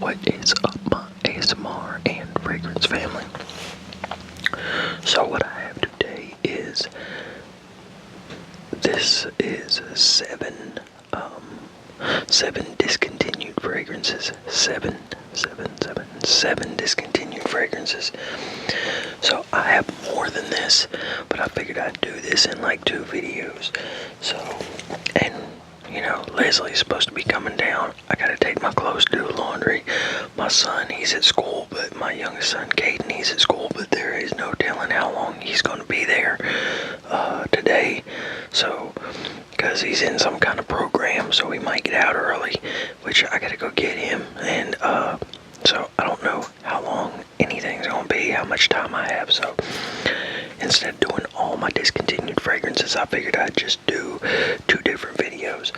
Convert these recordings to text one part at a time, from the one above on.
What is up, my ASMR and fragrance family? So what I have today is, this is seven discontinued fragrances. Seven discontinued fragrances. So I have more than this, but I figured I'd do this in like 2 videos. So, and you know, Leslie's supposed to be coming down. I gotta take my clothes to do laundry. My son, he's at school, but my youngest son, Caden, he's at school, but there is no telling how long he's gonna be there today. So, because he's in some kind of program, so he might get out early, which I gotta go get him. And so I don't know how long anything's gonna be, how much time I have. So instead of doing all my discontinued fragrances, I figured I'd just do 2 different videos.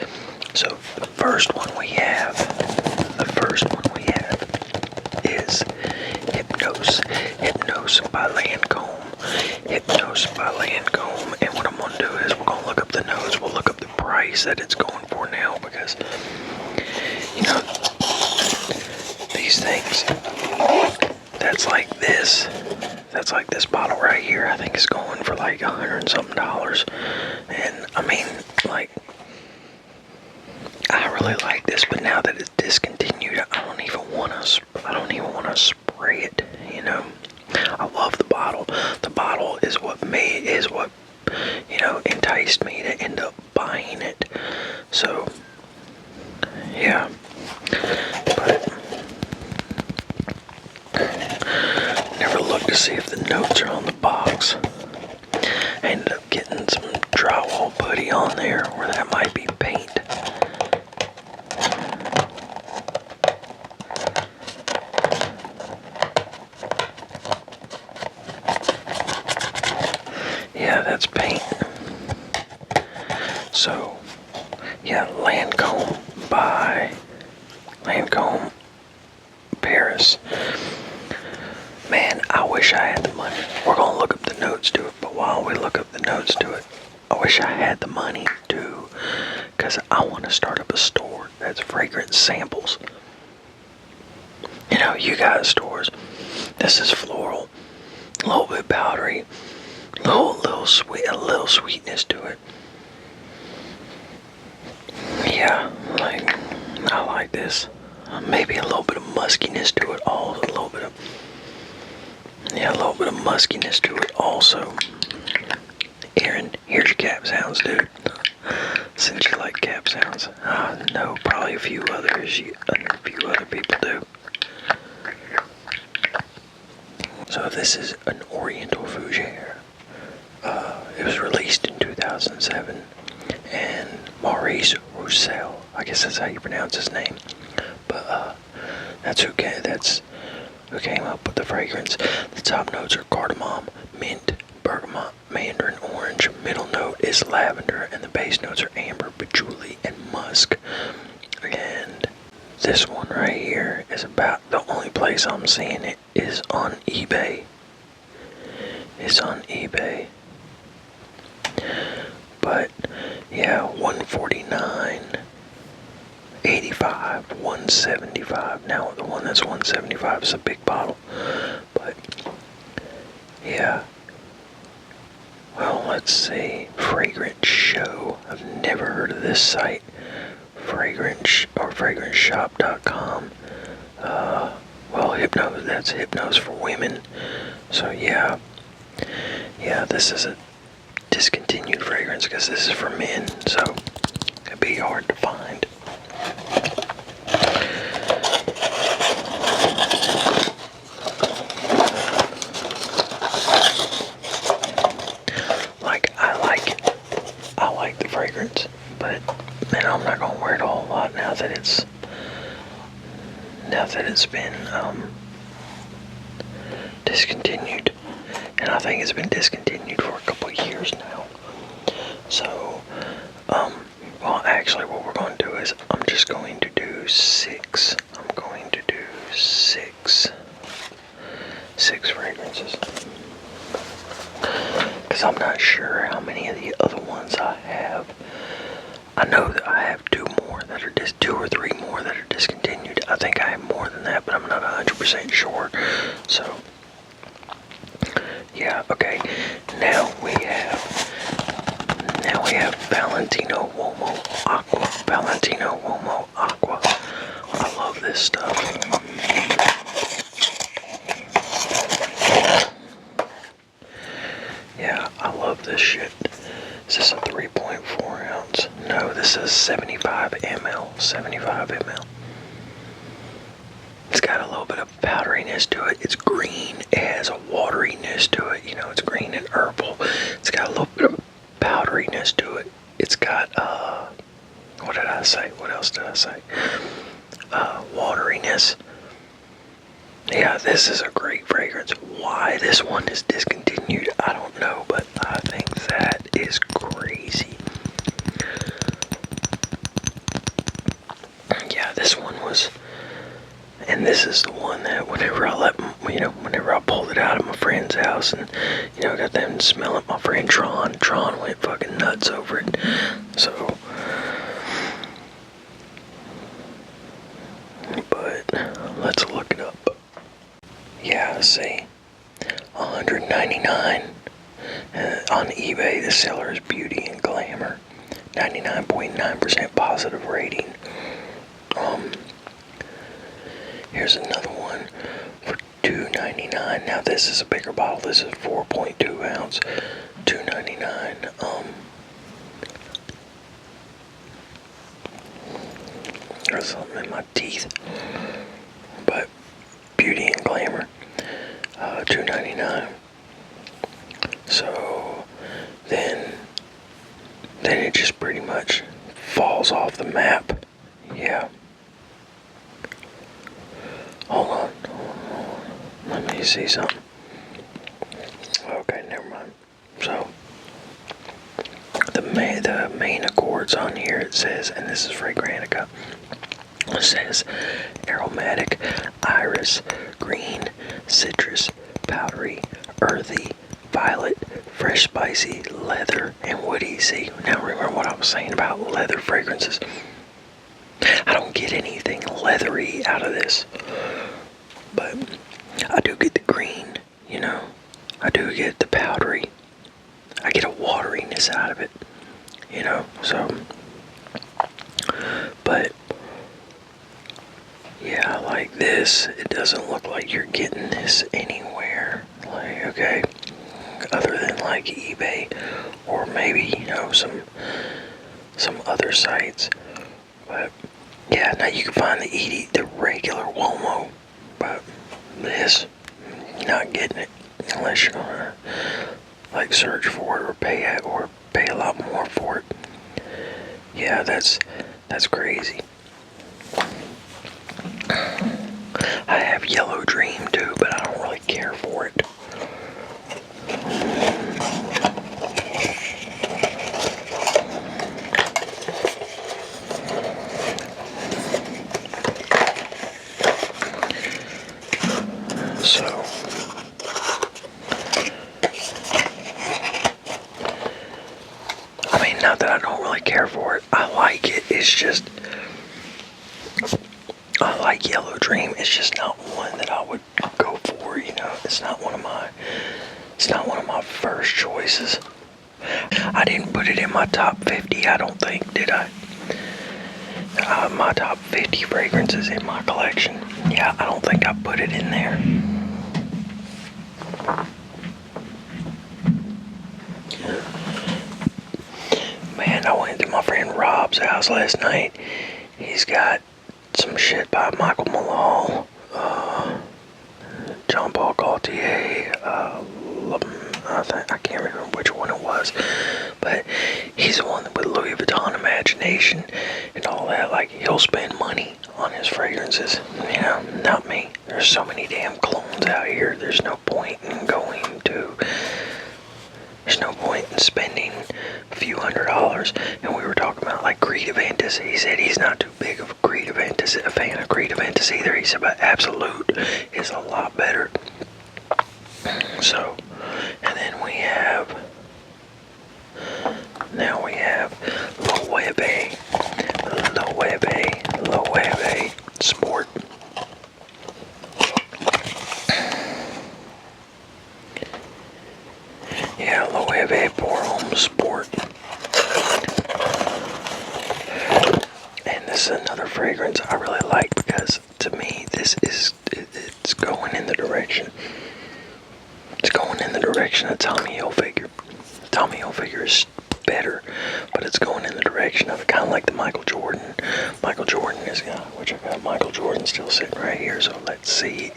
So the first one we have is Hypnos by Lancome. Hypnos by Lancome. And what I'm gonna do is we're gonna look up the notes. We'll look up the price that it's going for now, because you know, these things, that's like this bottle right here, I think is going for like $100 and something. And I mean, like, I really like this, but now that it's discontinued, I don't even want to spray it, you know. I love the bottle. The bottle is what you know, enticed me to end up buying it. So yeah, but never looked to see if the notes are on the box. I ended up getting some drywall putty on there, or that might be paint. Yeah, that's paint. So, yeah, Lancome by Lancome Paris. Man, I wish I had the money. We're gonna look up the notes to it, but while we look up the notes to it, I wish I had the money to, because I want to start up a store that's fragrance samples. You know, you guys stores, this is floral, a little bit powdery, little sweet, a little sweetness to it. Yeah, like, I like this. Maybe a little bit of muskiness to it, a little bit of muskiness to it also. Aaron, here's your cap sounds, dude. Since you like cap sounds. No, probably a few other people do. So this is an Oriental Fougere. It was released in 2007, and Maurice Roussel, I guess that's how you pronounce his name. But that's who came up with the fragrance. The top notes are cardamom, mint, bergamot, mandarin orange. Middle note is lavender, and the base notes are amber, patchouli, and musk. And this one right here is about the only place I'm seeing it is on eBay. It's on eBay. But yeah, $149, $85, $175. Now the one that's $175 is a big bottle. But yeah. Well, let's see. Fragrance Show. I've never heard of this site. FragranceShop.com. Well, Hypnos, that's Hypnos for women. So yeah. Yeah, this is a discontinued fragrance because this is for men, so it'd be hard to find. I like the fragrance, but man, I'm not gonna wear it a whole lot now that it's been discontinued. And I think it's been discontinued for a couple of years now. So, well, actually, what we're going to do is I'm just going to do 6. I'm going to do 6 fragrances, because I'm not sure how many of the other ones I have. I know that I have 2 or 3 more that are discontinued. I I think I have more than that, but I'm not 100% sure. So, yeah, okay. Now we have Valentino Uomo Aqua. Valentino Uomo Aqua. I love this stuff. Yeah, I love this shit. Is this a 3.4 ounce? No, this is 75 ml. 75 ml. It's got a little bit of powderiness to it. It's green. It has a wateriness to it. You know, it's green and herbal. It's got a little bit of powderiness to it. It's got, what did I say? What else did I say? Wateriness. Yeah, this is a great fragrance. Why this one is discontinued, I don't know, but I think that is crazy. Yeah, this one was, and this is the one that whenever I pulled it out of my friend's house and, got them to smell it, my friend Tron went fucking nuts over it. So, but let's look it up. Yeah, see, $199 on eBay. The seller is Beauty and Glamour, 99.9% positive rating. Here's another one for $2.99. Now this is a bigger bottle. This is 4.2 ounce, $2.99. There's something in my teeth, but Beauty and Glamour, $2.99. So then it just pretty much falls off the map. Yeah. Hold on. Let me see something. Okay, never mind. So the main accords on here, it says, and this is Fragrantica. It says aromatic, iris, green, citrus, powdery, earthy, violet, fresh, spicy, leather, and woody. See, now remember what I was saying about leather fragrances. I don't get anything leathery out of this, but I do get the green, I do get the powdery. I get a wateriness out of it, so, but yeah, like this, it doesn't look like you're getting this anywhere, like, okay, other than like eBay, or maybe, some other sites, but yeah, now you can find the regular Uomo, but this, you're not getting it unless you're gonna like search for it or pay a lot more for it. Yeah, that's crazy. I have Yellow Dream too, but I don't really care for it. So, I mean, not that I don't really care for it. I like it. It's just, I like Yellow Dream. It's just not one that I would go for, It's not one of my first choices. I didn't put it in my top 50, I don't think, did I? My top 50 fragrances in my collection. Yeah, I don't think I put it in there. Man, I went to my friend Rob's house last night. He's got some shit by Michael Malone, Jean Paul Gaultier, I can't remember which one it was, but he's the one with Louis Vuitton Imagination and all that. Like, he'll spend money on his fragrances, not me. There's so many damn clones out here. There's no point in spending a few $100s. And we were talking about like Creed Aventus. He said he's not too big of a fan of Creed Aventus either. He said, but Absolute is a lot better. So, and then we have Loewe Sport. fragrance I really like, because to me it's going in the direction. It's going in the direction of Tommy Hilfiger. Tommy Hilfiger is better, but it's going in the direction of kind of like the Michael Jordan. Michael Jordan is, which I got Michael Jordan still sitting right here. So let's see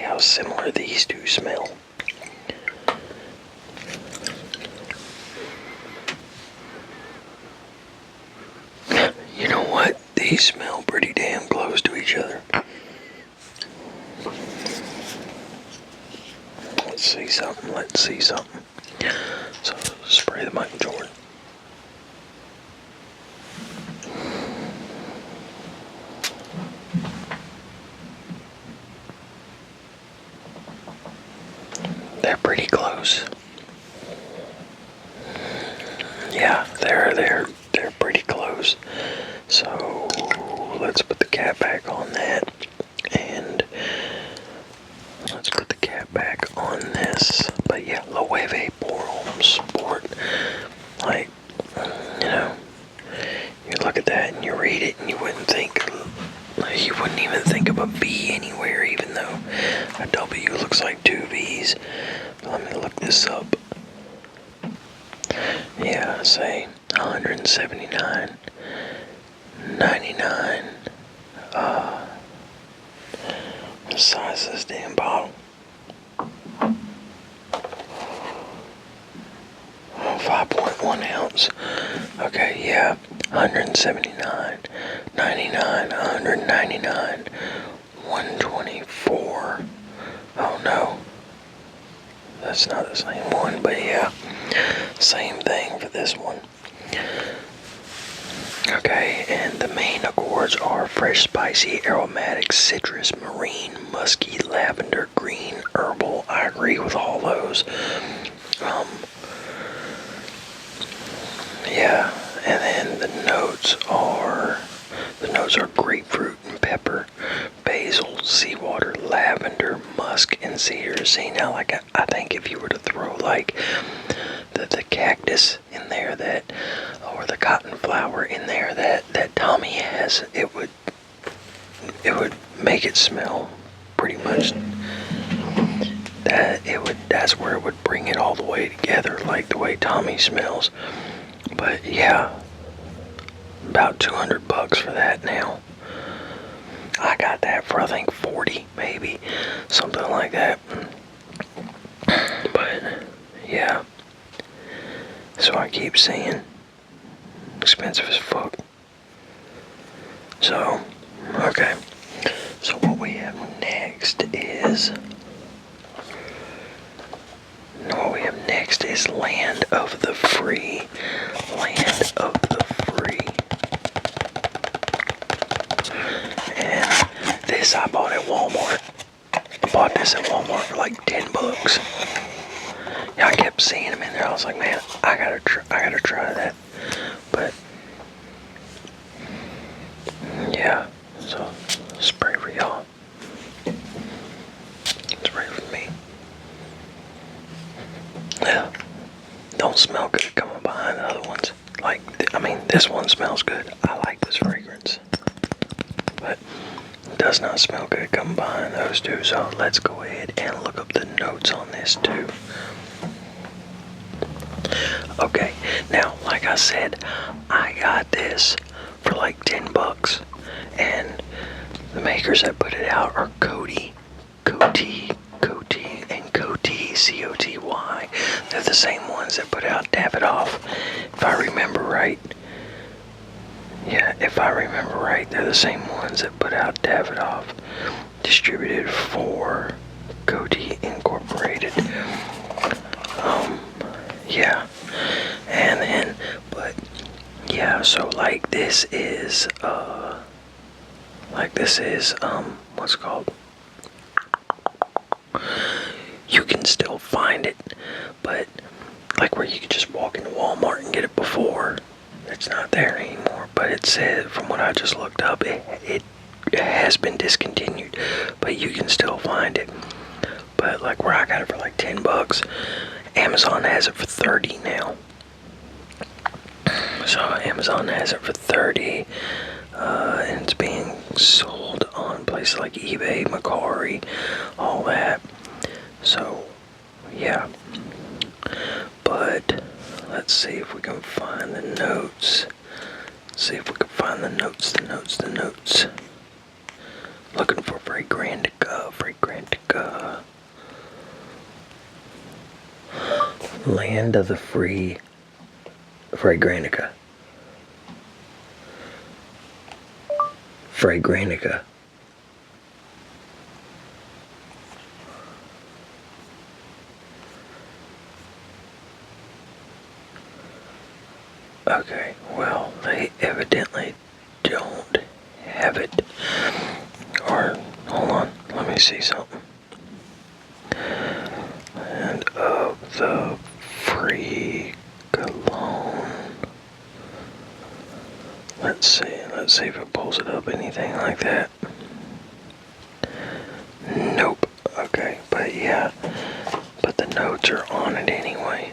how similar these two smell. You know what? These smell pretty damn close to each other. Let's see something. So, spray the Michael Jordan. They're pretty close. Yeah, they're pretty close. So, let's put the cap back on that, and let's put the cap back on this. But yeah, Loewe Pour Homme Sport. Like, you know, you look at that and you read it and you wouldn't even think of a V anywhere, even though a W looks like two V's. But let me look this up. Yeah, say $179.99. The size of this damn bottle. 5.1 ounce. Okay, yeah. $179.99, $199, $124. Oh no. That's not the same one, but yeah. Same thing for this one. Okay, and the main accords are fresh, spicy, aromatic, citrus, marine, musky, lavender, green, herbal. I agree with all those. Yeah, and then the notes are grapefruit and pepper, basil, seawater, lavender, musk, and cedar. See, now, like, I think if you were to throw like the cactus in there, or the cotton flower in there that Tommy has, it would make it smell pretty much that's where it would bring it all the way together, like the way Tommy smells. But yeah, about $200 for that now. I got that for I think 40, maybe something like that. But yeah, so I keep saying expensive as fuck. So okay, so what we have next is Land of the Free. Land of the Free. And this I bought at Walmart. Bought this at Walmart for like $10. Yeah, I kept seeing them in there. I was like, man, I gotta try that. But yeah, so spray for y'all. Spray for me. Yeah, don't smell good coming behind the other ones. Like, I mean, this one smells good. I like this fragrance, but it does not smell good coming behind those two. So let's go ahead and look up the notes on this too. Okay, now, like I said, I got this for like $10, and the makers that put it out are Coty, and Coty, C-O-T-Y. They're the same ones that put out Davidoff, if I remember right. Yeah, if I remember right, they're the same ones that put out Davidoff, distributed for Coty Incorporated. Yeah, and then, but yeah, so like this is what's it called? You can still find it, but like where you could just walk into Walmart and get it before, it's not there anymore. But it said, from what I just looked up, it has been discontinued, but you can still find it. But like where I got it for like $10, Amazon has it for $30 now. So Amazon has it for $30. and it's being sold on places like eBay, Macari, all that. So, yeah. But let's see if we can find the notes. See if we can find the notes. Looking for Fragrantica. Land of the Free. Fragrantica. Okay, well, they evidently don't have it. Or, hold on, let me see something. And of the Free Cologne. Let's see if it pulls it up, anything like that. Nope. Okay, but yeah. But the notes are on it anyway.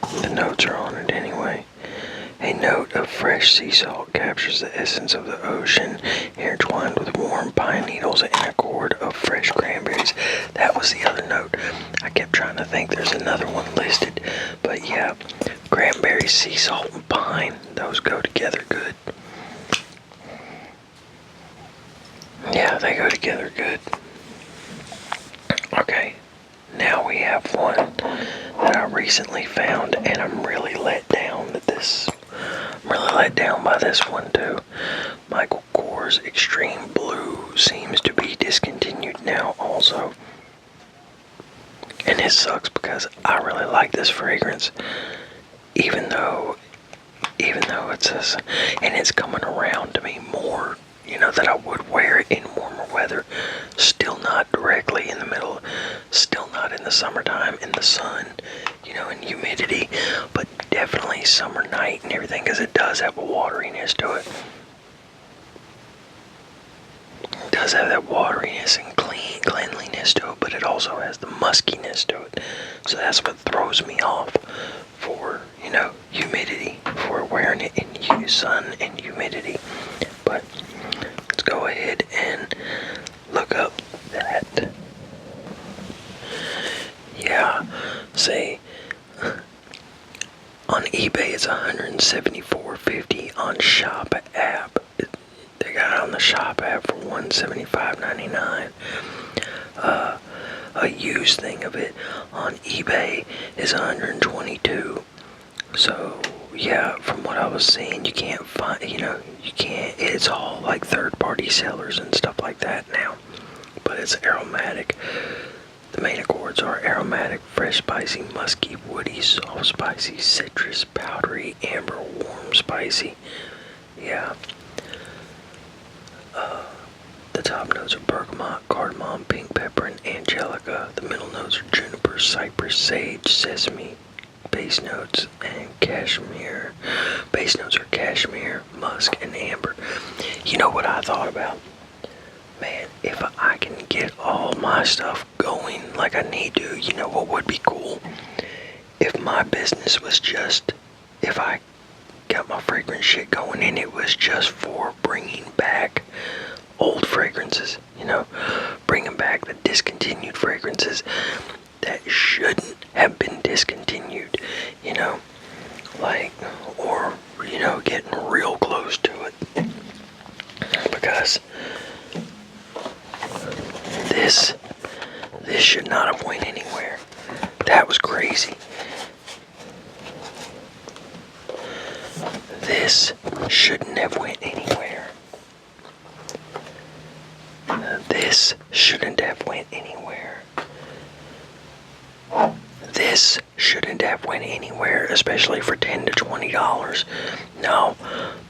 A note of fresh sea salt captures the essence of the ocean, intertwined with warm pine needles and a chord of fresh cranberries. That was the other note. I kept trying to think there's another one listed. But yeah, cranberry, sea salt, and pine. Those go together good. Yeah, they go together good. Okay, now we have one that I recently found, and I'm really let down by this one too. Michael Kors Extreme Blue seems to be discontinued now also. And it sucks because I really like this fragrance. Even though it says, and it's coming around to me more, that I would wear it in warmer weather. Still not directly in the middle, still not in the summertime in the sun, and humidity, but definitely summer night and everything, because it does have a wateriness to it. It does have that wateriness and cleanliness to it, but it also has the muskiness to it. So that's what throws me off for, humidity, for wearing it in sun and humidity. But let's go ahead and look up that. Yeah, say on eBay it's $174.50. On Shop app, they got it on the Shop app for $175.99. A used thing of it on eBay is $122. So yeah, from what I was seeing, you can't find, it's all like third-party sellers and stuff like that now. But it's aromatic. The main accords are aromatic, fresh, spicy, musky, woody, soft, spicy, citrus, powdery, amber, warm, spicy. Yeah. The top notes are bergamot, cardamom, pink pepper, and angelica. The middle notes are juniper, cypress, sage, sesame. Base notes and cashmere. Base notes are cashmere, musk, and amber. You know what I thought about? Man, if I can get all my stuff going like I need to, you know what would be cool? If my business was just, if I got my fragrance shit going and it was just for bringing back old fragrances, bringing back the discontinued fragrances that shouldn't have been discontinued, or, getting real close to it. Because this should not have went anywhere. That was crazy. This shouldn't have went anywhere. This shouldn't have went anywhere. This shouldn't have went anywhere, especially for $10 to $20. No,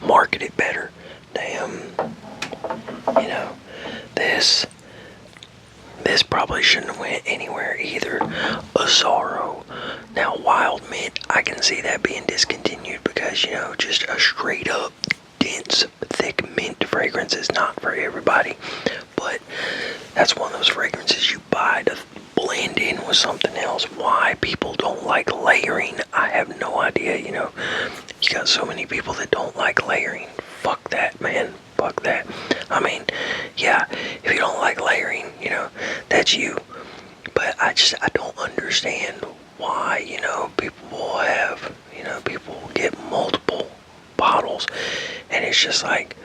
market it better. Damn, this probably shouldn't have went anywhere either. Azaro. Now, Wild Mint, I can see that being discontinued because, just a straight up dense, thick mint fragrance is not for everybody. But that's one of those fragrances you buy to blend in with something else. Why people don't like layering, I have no idea. You got so many people that don't like layering. Fuck that, man. Fuck that. that's you. But I don't understand why, people get multiple bottles, and it's just like,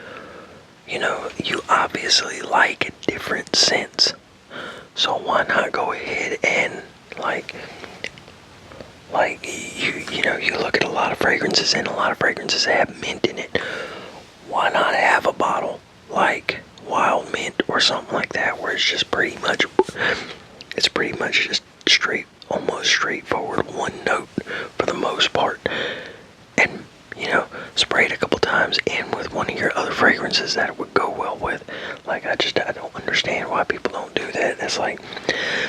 you obviously like a different scents. So why not go ahead and like you look at a lot of fragrances, and a lot of fragrances have mint in it. Why not have a bottle like wild mint or something like that, where it's pretty much just almost straightforward, one note for the most part, and spray it a couple times in with one of your other fragrances that it would go well with. Like, I don't understand why people don't do that. It's like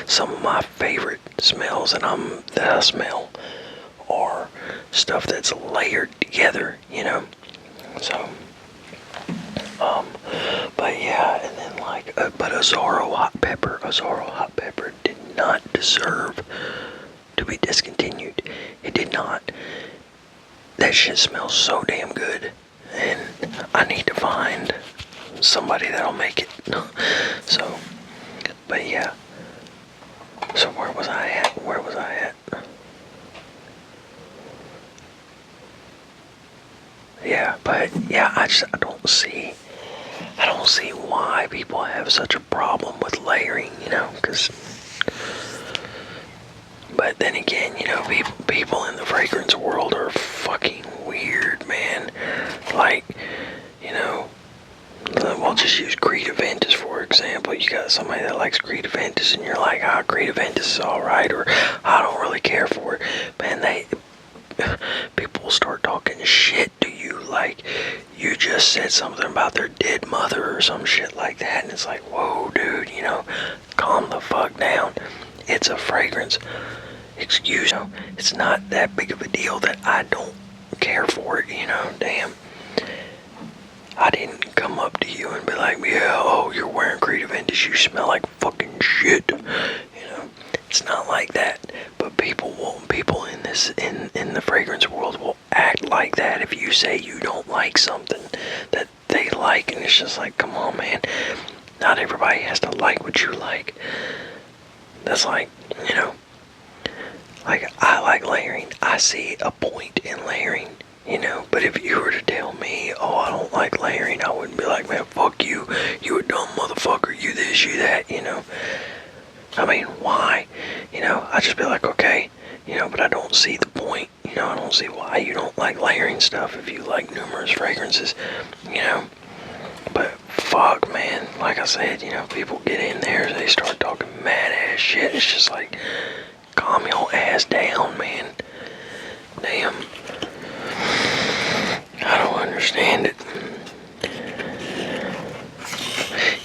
some of my favorite smells that I smell are stuff that's layered together, So, but yeah, and then but Azaro hot pepper did not deserve to be discontinued. It did not. That shit smells so damn good, and I need to find somebody that'll make it. So, but yeah. So where was I at? Yeah, but yeah, I don't see why people have such a problem with layering, because. But then again, people in the fragrance world are fucking weird, man. Like, we'll just use Creed Aventus for example. You got somebody that likes Creed Aventus, and you're like, Creed Aventus is alright, or I don't really care for it. Man, people start talking shit to you, like you just said something about their dead mother or some shit like that, and it's like, whoa, dude, calm the fuck down. It's a fragrance. Excuse me, it's not that big of a deal that I don't care for it, damn. I didn't come up to you and be like, yeah, oh, you're wearing Creed Aventus, you smell like fucking shit, It's not like that, but people in the fragrance world will act like that if you say you don't like something that they like, and it's just like, come on, man, not everybody has to like what you like. That's like, like, I like layering. I see a point in layering, but if you were to tell me, oh, I don't like layering, I wouldn't be like, man, fuck you, you a dumb motherfucker, you this, you that, I mean, why? I just be like, okay, but I don't see the point, I don't see why you don't like layering stuff if you like numerous fragrances, but fuck, man, like I said, people get in there, they start talking mad ass shit, it's just like, calm your ass down, man. Damn. I don't understand it.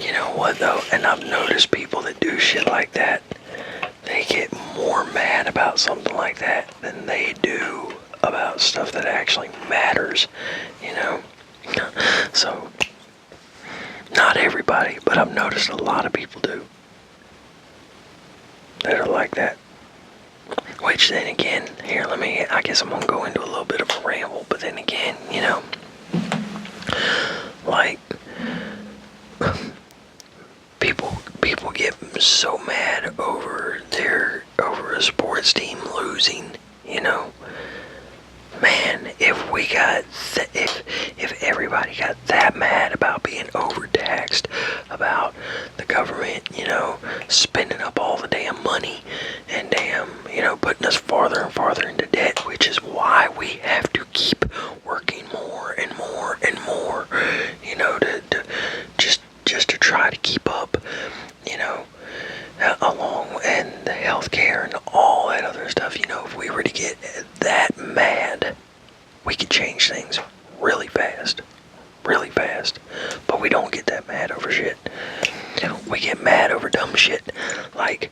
You know what, though? And I've noticed people that do shit like that, they get more mad about something like that than they do about stuff that actually matters, So, not everybody, but I've noticed a lot of people do that are like that. Which then again, here, I guess I'm gonna go into a little bit of a ramble, but then again, like, people get so mad over a sports team losing, Man, if everybody got that mad about being overtaxed, about the government, spending up all the damn money, and putting us farther and farther into debt, which is why we have to keep working more and more and more, to just to try to keep up, along, and the healthcare and all that other stuff. If we were to get that mad, we could change things really fast, but we don't get that mad over shit. We get mad over dumb shit like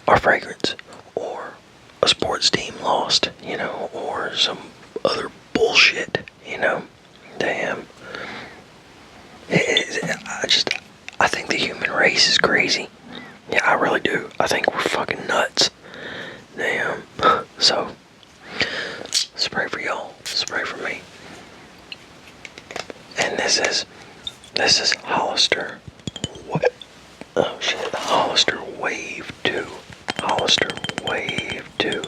our fragrance, or a sports team lost, or some other bullshit, Damn. I think the human race is crazy. Yeah, I really do. I think we're fucking nuts. Damn. So, spray for y'all. Spray for me. And this is Hollister Oh shit, Hollister Wave 2. Hollister Wave 2.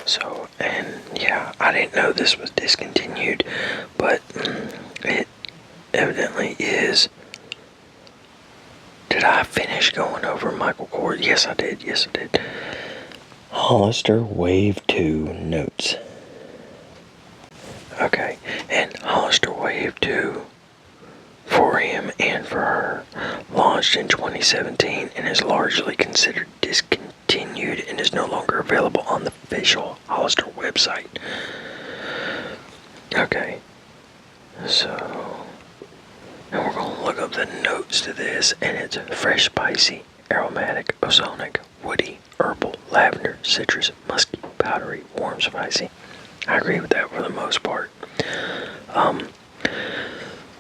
So, and yeah, I didn't know this was discontinued, but it evidently is. Did I finish going over Michael Kors? Yes, I did. Yes, I did. Hollister Wave 2 notes. Okay, and Hollister Wave 2 for him and for her launched in 2017 and is largely considered discontinued and is no longer available on the official Hollister website. Okay, so and we're going to look up the notes to this, and it's fresh, spicy, aromatic, ozonic, woody, herbal, lavender, citrus, musky, powdery, warm, spicy. I agree with that for the most part.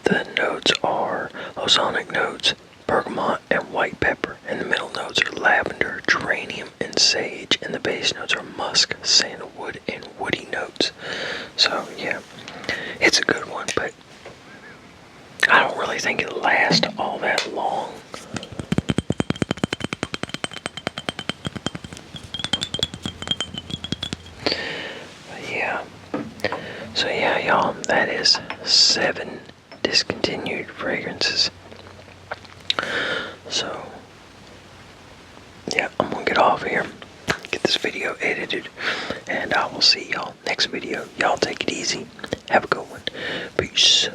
The notes are ozonic notes, bergamot, and white pepper, and the middle notes are lavender, geranium, and sage, and the base notes are musk, sandalwood, and woody notes. So yeah, it's a good one, but I don't really think it'll last all that long. But yeah. So yeah, y'all, that is 7 discontinued fragrances. So yeah, I'm gonna get off here, get this video edited, and I will see y'all next video. Y'all take it easy. Have a good one. Peace.